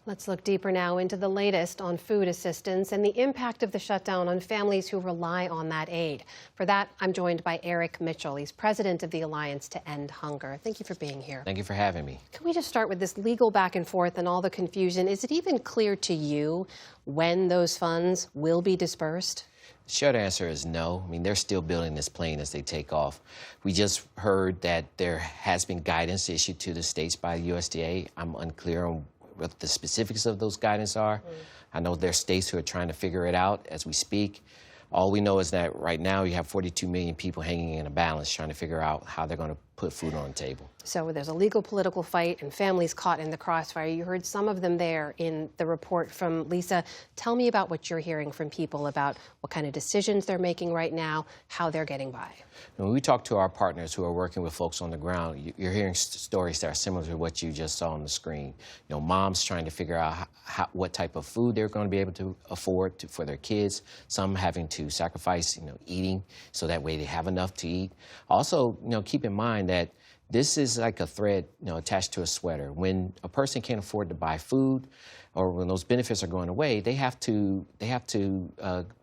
Let's look deeper now into the latest on food assistance and the impact of the shutdown on families who rely on that aid. For that, I'm joined by Eric Mitchell. He's president of the Alliance to End Hunger. Thank you for being here. Thank you for having me. Can we just start with this legal back and forth and all the confusion? Is it even clear to you when those funds will be dispersed? The short answer is no. I mean, they're still building this plane as they take off. We just heard that there has been guidance issued to the states by the USDA. I'm unclear on what the specifics of those guidance are. I know there are states who are trying to figure it out as we speak. All we know is that right now you have 42 million people hanging in a balance trying to figure out how they're going to put food on the table. So there's a legal political fight and families caught in the crossfire. You heard some of them there in the report from Lisa. Tell me about what you're hearing from people about what kind of decisions they're making right now, how they're getting by. When we talk to our partners who are working with folks on the ground, you're hearing stories that are similar to what you just saw on the screen. You know, moms trying to figure out what type of food they're going to be able to afford for their kids, some having to sacrifice, eating so that way they have enough to eat. Also, keep in mind that this is like a thread, attached to a sweater. When a person can't afford to buy food, or when those benefits are going away, they have to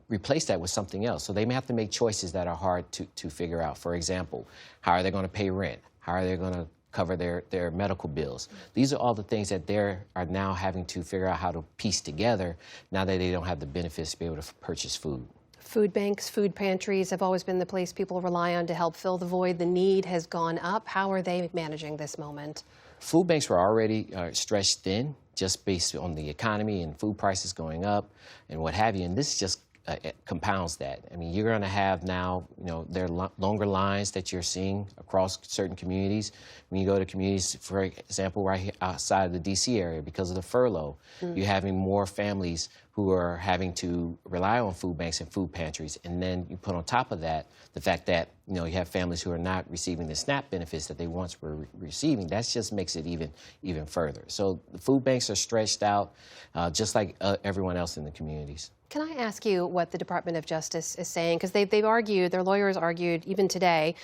replace that with something else. So they may have to make choices that are hard to figure out. For example, how are they going to pay rent? How are they going to cover their medical bills? These are all the things that they are now having to figure out how to piece together now that they don't have the benefits to be able to purchase food. Food banks, food pantries have always been the place people rely on to help fill the void. The need has gone up. How are they managing this moment? Food banks were already stretched thin just based on the economy and food prices going up and what have you. And this just compounds that. I mean, you're going to have now, there are longer lines that you're seeing across certain communities. When you go to communities, for example, right outside of the D.C. area, because of the furlough, you're having more families who are having to rely on food banks and food pantries. And then you put on top of that the fact that, you have families who are not receiving the SNAP benefits that they once were receiving. That just makes it even further. So the food banks are stretched out, just like everyone else in the communities. Can I ask you what the Department of Justice is saying? Because they've argued, their lawyers argued even today,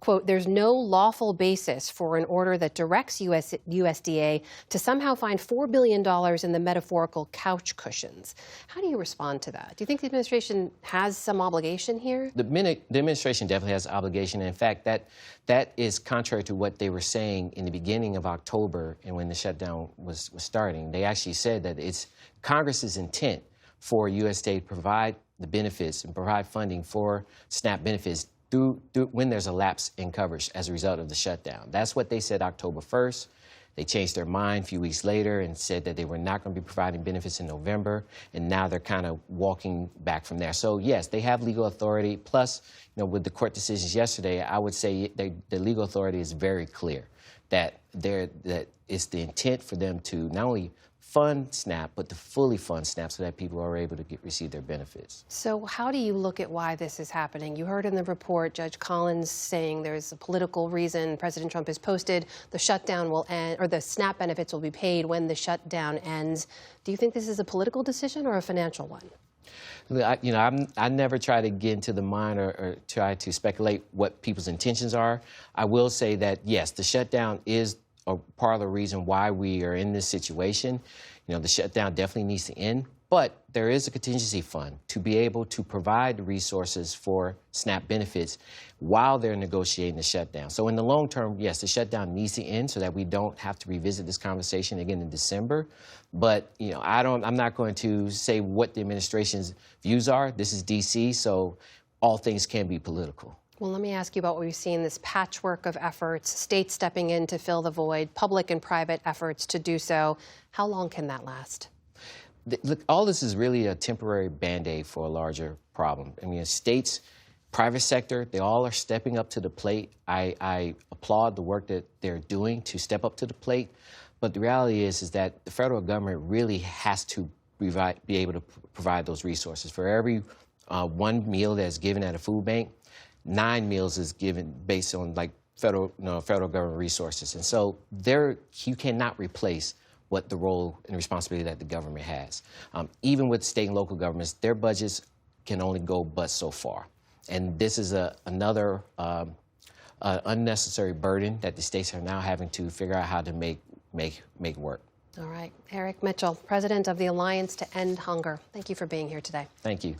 quote, there's no lawful basis for an order that directs USDA to somehow find $4 billion in the metaphorical couch cushions. How do you respond to that? Do you think the administration has some obligation here? The administration definitely has an obligation. In fact, that is contrary to what they were saying in the beginning of October and when the shutdown was starting. They actually said that it's Congress's intent for USDA to provide the benefits and provide funding for SNAP benefits through when there's a lapse in coverage as a result of the shutdown. That's what they said October 1st. They changed their mind a few weeks later and said that they were not going to be providing benefits in November, and now they're kind of walking back from there. So, yes, they have legal authority. Plus, with the court decisions yesterday, I would say the legal authority is very clear that it's the intent for them to not only fund SNAP, but to fully fund SNAP so that people are able to receive their benefits. So how do you look at why this is happening? You heard in the report Judge Collins saying there's a political reason. President Trump has posted the shutdown will end, or the SNAP benefits will be paid when the shutdown ends. Do you think this is a political decision or a financial one? I never try to get into the mind or try to speculate what people's intentions are. I will say that, yes, the shutdown is a part of the reason why we are in this situation. The shutdown definitely needs to end, but there is a contingency fund to be able to provide the resources for SNAP benefits while they're negotiating the shutdown. So in the long term, yes, the shutdown needs to end so that we don't have to revisit this conversation again in December. But, I'm not going to say what the administration's views are. This is D.C., so all things can be political. Well, let me ask you about what we've seen, this patchwork of efforts, states stepping in to fill the void, public and private efforts to do so. How long can that last? Look, all this is really a temporary Band-Aid for a larger problem. I mean, states, private sector, they all are stepping up to the plate. I applaud the work that they're doing to step up to the plate. But the reality is that the federal government really has to be able to provide those resources. For every one meal that's given at a food bank, 9 meals is given based on federal government resources. And so you cannot replace what the role and responsibility that the government has. Even with state and local governments, their budgets can only go but so far. And this is another unnecessary burden that the states are now having to figure out how to make work. All right. Eric Mitchell, president of the Alliance to End Hunger. Thank you for being here today. Thank you.